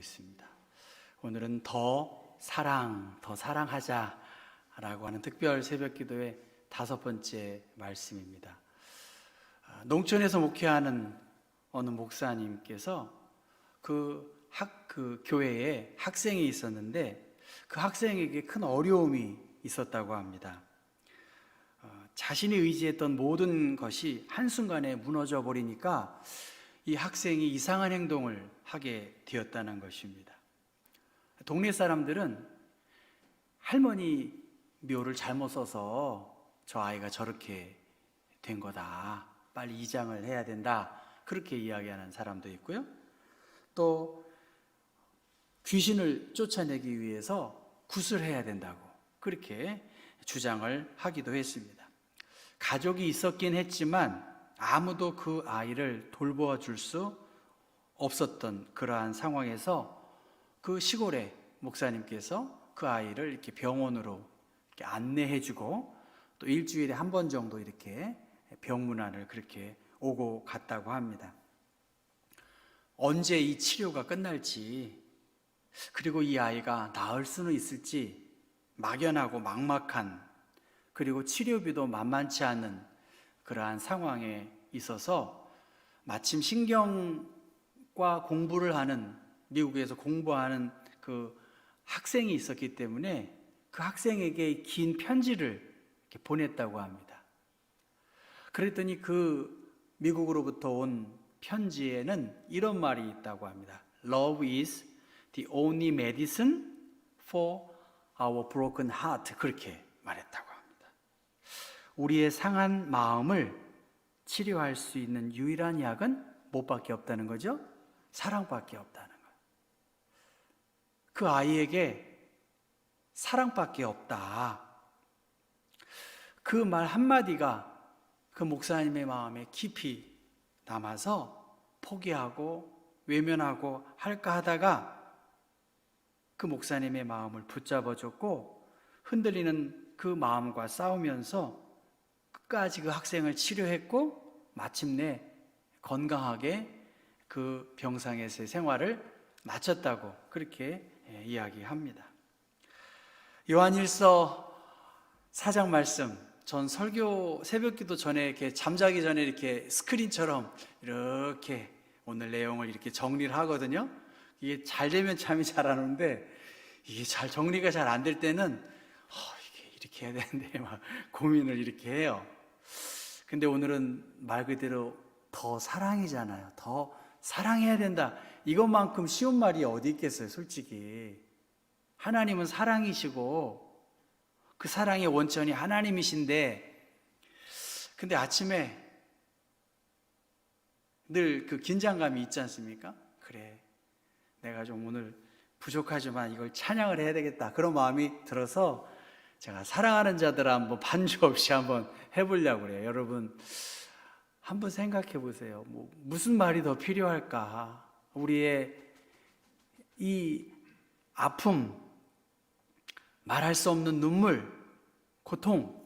있습니다. 오늘은 더 사랑하자라고 하는 특별 새벽기도의 5번째 말씀입니다. 농촌에서 목회하는 어느 목사님께서 그 교회에 학생이 있었는데 그 학생에게 큰 어려움이 있었다고 합니다. 자신이 의지했던 모든 것이 한순간에 무너져 버리니까 이 학생이 이상한 행동을 하게 되었다는 것입니다. 동네 사람들은 할머니 묘를 잘못 써서 저 아이가 저렇게 된 거다, 빨리 이장을 해야 된다, 그렇게 이야기하는 사람도 있고요. 또 귀신을 쫓아내기 위해서 굿을 해야 된다고 그렇게 주장을 하기도 했습니다. 가족이 있었긴 했지만 아무도 그 아이를 돌보아 줄 수 없었던 그러한 상황에서 그 시골의 목사님께서 그 아이를 이렇게 병원으로 이렇게 안내해주고 또 일주일에 한 번 정도 이렇게 병문안을 그렇게 오고 갔다고 합니다. 언제 이 치료가 끝날지, 그리고 이 아이가 나을 수는 있을지 막연하고 막막한, 그리고 치료비도 만만치 않은 그러한 상황에 있어서 마침 신경과 공부를 하는, 미국에서 공부하는 그 학생이 있었기 때문에 그 학생에게 긴 편지를 이렇게 보냈다고 합니다. 그랬더니 그 미국으로부터 온 편지에는 이런 말이 있다고 합니다. Love is the only medicine for our broken heart. 그렇게 말했다고 합니다. 우리의 상한 마음을 치료할 수 있는 유일한 약은 뭐밖에 없다는 거죠? 사랑밖에 없다는 거예요. 그 아이에게 사랑밖에 없다. 그 말 한마디가 그 목사님의 마음에 깊이 남아서 포기하고 외면하고 할까 하다가 그 목사님의 마음을 붙잡아줬고 흔들리는 그 마음과 싸우면서 끝까지 그 학생을 치료했고 마침내 건강하게 그 병상에서의 생활을 마쳤다고 그렇게 이야기합니다. 요한일서 4장 말씀, 전 설교 새벽기도 전에 이렇게 잠자기 전에 이렇게 스크린처럼 이렇게 오늘 내용을 이렇게 정리를 하거든요. 이게 잘 되면 잠이 잘 안 오는데 이게 잘 정리가 잘 안 될 때는 이게 이렇게 해야 되는데 막 고민을 이렇게 해요. 근데 오늘은 말 그대로 더 사랑이잖아요. 더 사랑해야 된다. 이것만큼 쉬운 말이 어디 있겠어요, 솔직히. 하나님은 사랑이시고 그 사랑의 원천이 하나님이신데, 근데 아침에 늘 그 긴장감이 있지 않습니까? 그래, 내가 좀 오늘 부족하지만 이걸 찬양을 해야 되겠다, 그런 마음이 들어서 제가 사랑하는 자들아 한번 반주 없이 한번 해보려고 그래요. 여러분 한번 생각해 보세요. 무슨 말이 더 필요할까? 우리의 이 아픔, 말할 수 없는 눈물, 고통,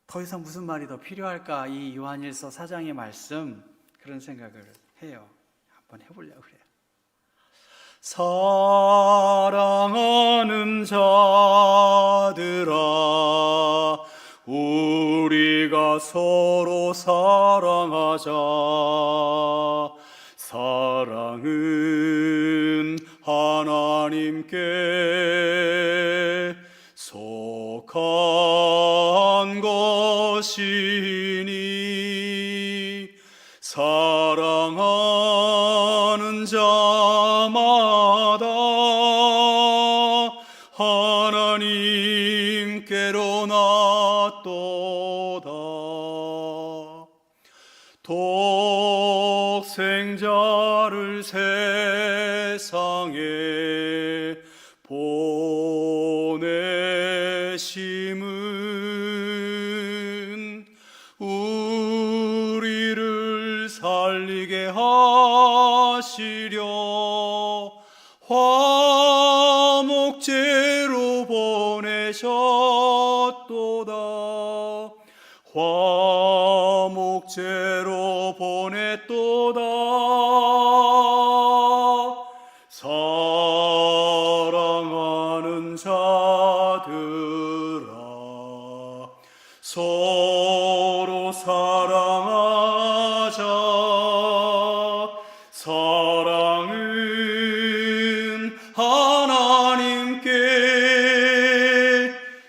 더 이상 무슨 말이 더 필요할까? 이 요한일서 4장의 말씀, 그런 생각을 해요. 한번 해보려고 그래요. 사랑하는 자들아, 우리가 서로 사랑하자. 사랑은 하나님께 속한 것이니 사랑하는 자마다 하나님께로 났도다. 독생자를 세상에 보내심은 우리를 살리게 하시려 화목제로 보내셨도다. 화목제로 보냈도다. 사랑하는 자들아, 서로 사랑하자. 사랑은 하나님께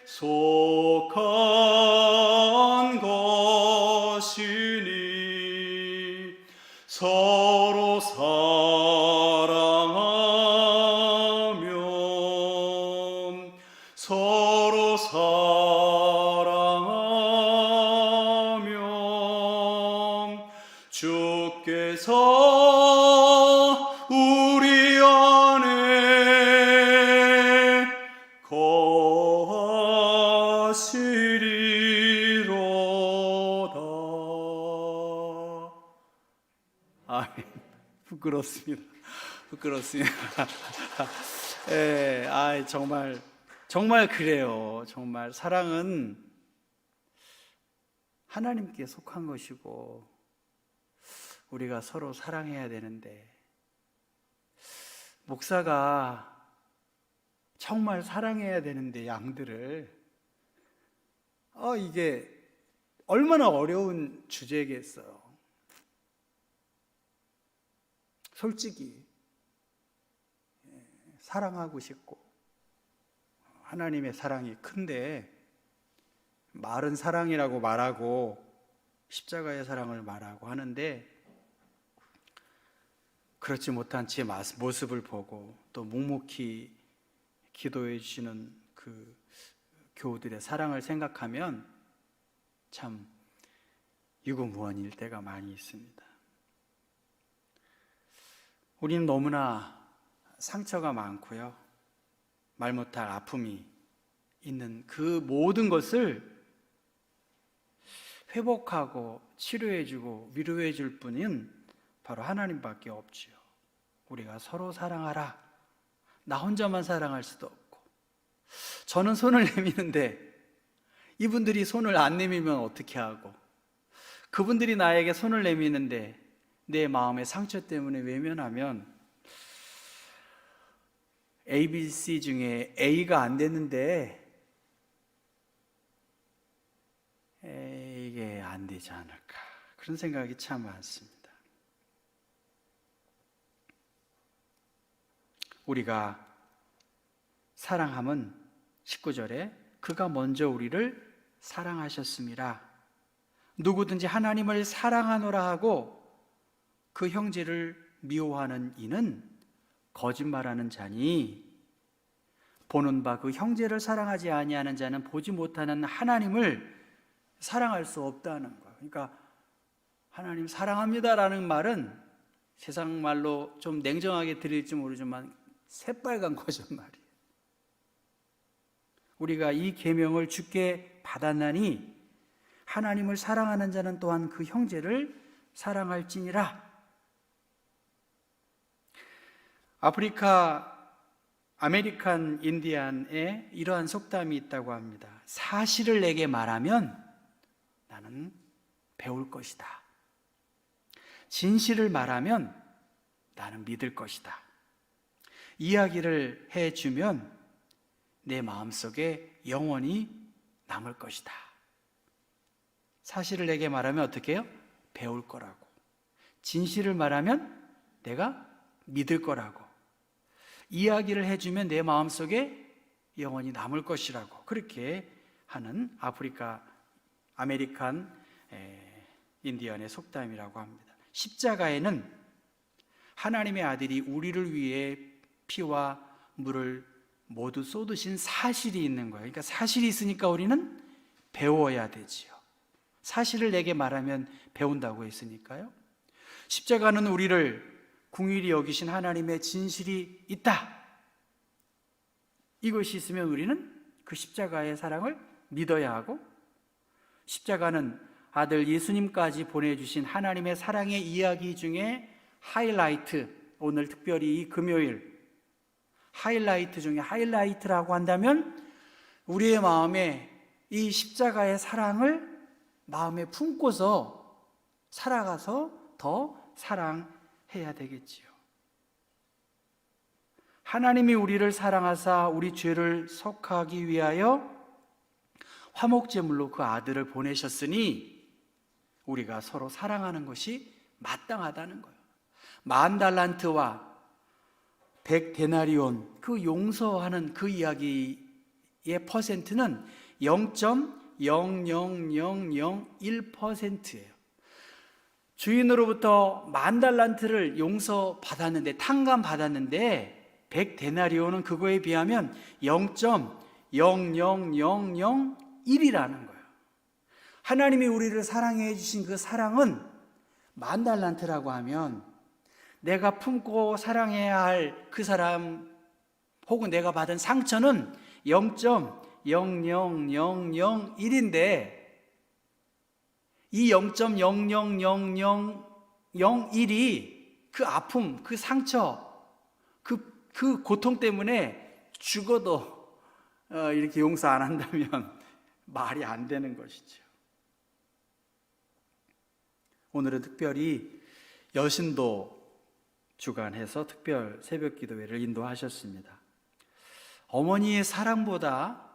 속한 것이니 서로 사랑하면 서로 사랑하면 주께서 우리 안에 거하시리로다. 아멘. 부끄럽습니다. 부끄럽습니다. 예, 정말 그래요. 정말 사랑은 하나님께 속한 것이고 우리가 서로 사랑해야 되는데, 목사가 정말 사랑해야 되는데 양들을 이게 얼마나 어려운 주제겠어요. 솔직히 사랑하고 싶고 하나님의 사랑이 큰데 말은 사랑이라고 말하고 십자가의 사랑을 말하고 하는데, 그렇지 못한 제 모습을 보고 또 묵묵히 기도해 주시는 그 교우들의 사랑을 생각하면 참 유구무원일 때가 많이 있습니다. 우리는 너무나 상처가 많고요, 말 못할 아픔이 있는 그 모든 것을 회복하고 치료해주고 위로해줄 분은 바로 하나님밖에 없지요. 우리가 서로 사랑하라. 나 혼자만 사랑할 수도 없고, 저는 손을 내미는데 이분들이 손을 안 내밀면 어떻게 하고, 그분들이 나에게 손을 내미는데 내 마음의 상처 때문에 외면하면 ABC 중에 A가 안 됐는데 이게 안 되지 않을까, 그런 생각이 참 많습니다. 우리가 사랑함은 19절에 그가 먼저 우리를 사랑하셨습니다. 누구든지 하나님을 사랑하노라 하고 그 형제를 미워하는 이는 거짓말하는 자니, 보는 바 그 형제를 사랑하지 아니하는 자는 보지 못하는 하나님을 사랑할 수 없다는 거예요. 그러니까 하나님 사랑합니다라는 말은 세상 말로 좀 냉정하게 들릴지 모르지만 새빨간 거짓말이에요. 우리가 이 계명을 주께 받았나니 하나님을 사랑하는 자는 또한 그 형제를 사랑할지니라. 아프리카 아메리칸 인디안에 이러한 속담이 있다고 합니다. 사실을 내게 말하면 나는 배울 것이다. 진실을 말하면 나는 믿을 것이다. 이야기를 해주면 내 마음속에 영원히 남을 것이다. 사실을 내게 말하면 어떻게 해요? 배울 거라고. 진실을 말하면 내가 믿을 거라고. 이야기를 해주면 내 마음속에 영원히 남을 것이라고. 그렇게 하는 아프리카 아메리칸 인디언의 속담이라고 합니다. 십자가에는 하나님의 아들이 우리를 위해 피와 물을 모두 쏟으신 사실이 있는 거예요. 그러니까 사실이 있으니까 우리는 배워야 되지요. 사실을 내게 말하면 배운다고 했으니까요. 십자가는 우리를 긍휼히 여기신 하나님의 진실이 있다. 이것이 있으면 우리는 그 십자가의 사랑을 믿어야 하고, 십자가는 아들 예수님까지 보내주신 하나님의 사랑의 이야기 중에 하이라이트, 오늘 특별히 이 금요일 하이라이트 중에 하이라이트라고 한다면 우리의 마음에 이 십자가의 사랑을 마음에 품고서 살아가서 더 사랑해야 되겠지요. 하나님이 우리를 사랑하사 우리 죄를 속하기 위하여 화목제물로 그 아들을 보내셨으니 우리가 서로 사랑하는 것이 마땅하다는 거예요. 10,000달란트와 100데나리온, 그 용서하는 그 이야기의 퍼센트는 0.00001%예요. 주인으로부터 10,000달란트를 용서받았는데, 탕감받았는데 100데나리온은 그거에 비하면 0.00001이라는 거예요. 하나님이 우리를 사랑해 주신 그 사랑은 10,000달란트라고 하면 내가 품고 사랑해야 할 그 사람 혹은 내가 받은 상처는 0.00001인데 이 0.00001이 그 아픔, 그 상처, 그 고통 때문에 죽어도 이렇게 용서 안 한다면 말이 안 되는 것이죠. 오늘은 특별히 여신도 주관해서 특별 새벽 기도회를 인도하셨습니다. 어머니의 사랑보다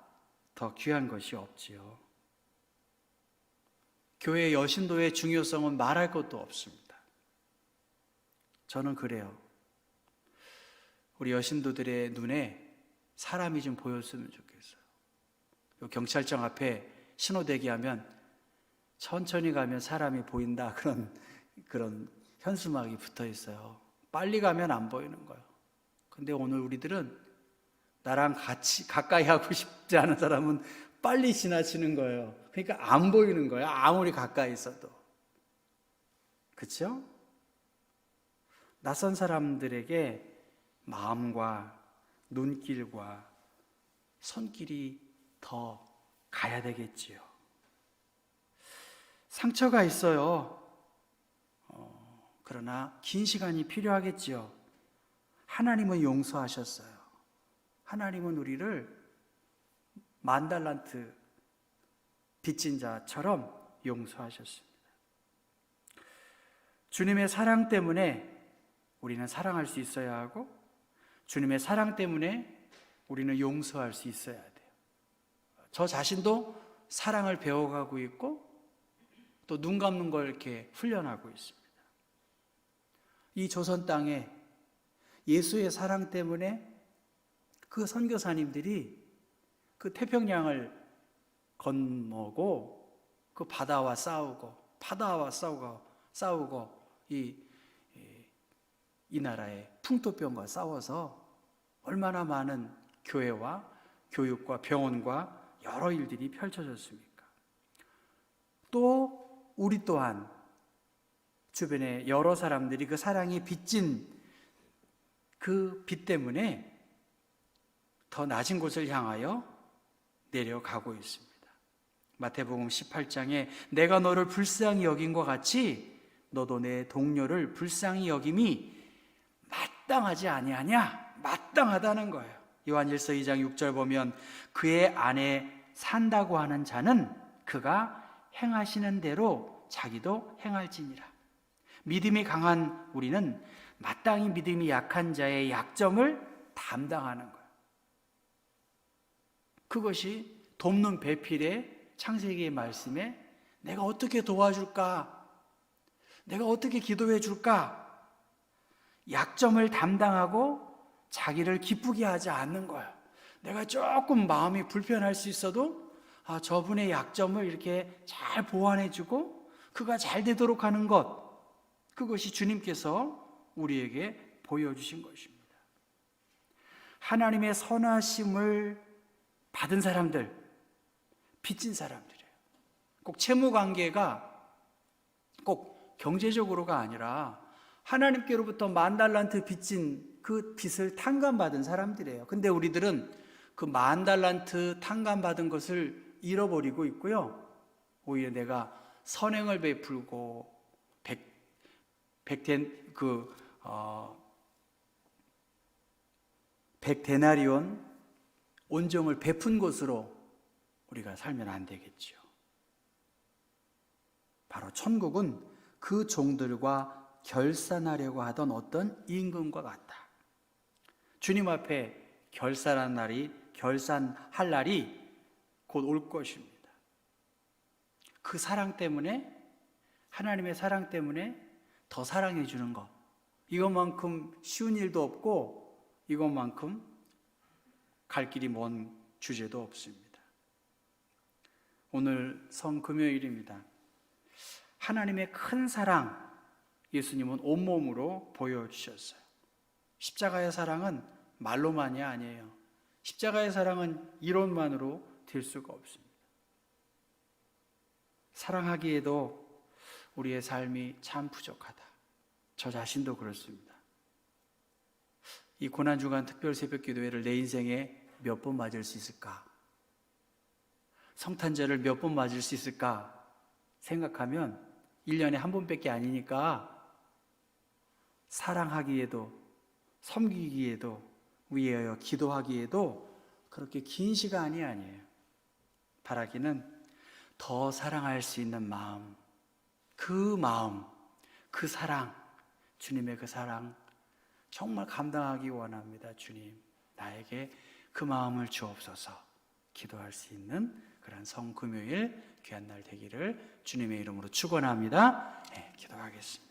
더 귀한 것이 없지요. 교회 여신도의 중요성은 말할 것도 없습니다. 저는 그래요. 우리 여신도들의 눈에 사람이 좀 보였으면 좋겠어요. 경찰청 앞에 신호대기하면 천천히 가면 사람이 보인다, 그런 현수막이 붙어 있어요. 빨리 가면 안 보이는 거예요. 근데 오늘 우리들은 나랑 같이 가까이 하고 싶지 않은 사람은 빨리 지나치는 거예요. 그러니까 안 보이는 거예요. 아무리 가까이 있어도. 그렇죠? 낯선 사람들에게 마음과 눈길과 손길이 더 가야 되겠지요. 상처가 있어요. 그러나 긴 시간이 필요하겠지요. 하나님은 용서하셨어요. 하나님은 우리를 10,000달란트 빚진 자처럼 용서하셨습니다. 주님의 사랑 때문에 우리는 사랑할 수 있어야 하고, 주님의 사랑 때문에 우리는 용서할 수 있어야 돼요. 저 자신도 사랑을 배워가고 있고 또 눈 감는 걸 이렇게 훈련하고 있습니다. 이 조선 땅에 예수의 사랑 때문에 그 선교사님들이 그 태평양을 건너고 그 바다와 싸우고 이 나라의 풍토병과 싸워서 얼마나 많은 교회와 교육과 병원과 여러 일들이 펼쳐졌습니까? 또 우리 또한 주변에 여러 사람들이 그 사랑이 빚진 그 빚 때문에 더 낮은 곳을 향하여 내려가고 있습니다. 마태복음 18장에 내가 너를 불쌍히 여긴 것 같이 너도 내 동료를 불쌍히 여김이 마땅하지 아니하냐? 마땅하다는 거예요. 요한일서 2장 6절 보면 그의 안에 산다고 하는 자는 그가 행하시는 대로 자기도 행할지니라. 믿음이 강한 우리는 마땅히 믿음이 약한 자의 약점을 담당하는 거예요. 그것이 돕는 배필의 창세기의 말씀에 내가 어떻게 도와줄까? 내가 어떻게 기도해 줄까? 약점을 담당하고 자기를 기쁘게 하지 않는 거예요. 내가 조금 마음이 불편할 수 있어도 저분의 약점을 이렇게 잘 보완해 주고 그가 잘 되도록 하는 것, 그것이 주님께서 우리에게 보여주신 것입니다. 하나님의 선하심을 받은 사람들, 빚진 사람들이에요. 꼭 채무 관계가 꼭 경제적으로가 아니라 하나님께로부터 10,000달란트 빚진 그 빚을 탕감받은 사람들이에요. 근데 우리들은 그 10,000달란트 탕감받은 것을 잃어버리고 있고요. 오히려 내가 선행을 베풀고 백데나리온 온정을 베푼 것으로 우리가 살면 안 되겠죠. 바로 천국은 그 종들과 결산하려고 하던 어떤 임금과 같다. 주님 앞에 결산할 날이 곧 올 것입니다. 그 사랑 때문에, 하나님의 사랑 때문에 더 사랑해 주는 것, 이것만큼 쉬운 일도 없고 이것만큼 갈 길이 먼 주제도 없습니다. 오늘 성금요일입니다. 하나님의 큰 사랑, 예수님은 온몸으로 보여주셨어요. 십자가의 사랑은 말로만이 아니에요. 십자가의 사랑은 이론만으로 될 수가 없습니다. 사랑하기에도 우리의 삶이 참 부족하다. 저 자신도 그렇습니다. 이 고난주간 특별 새벽 기도회를 내 인생에 몇 번 맞을 수 있을까? 성탄절을 몇 번 맞을 수 있을까? 생각하면 1년에 한 번밖에 아니니까 사랑하기에도, 섬기기에도, 위하여 기도하기에도 그렇게 긴 시간이 아니에요. 바라기는 더 사랑할 수 있는 마음, 그 사랑, 주님의 그 사랑 정말 감당하기 원합니다. 주님, 나에게 그 마음을 주옵소서. 기도할 수 있는 그런 성금요일 귀한 날 되기를 주님의 이름으로 축원합니다. 네, 기도하겠습니다.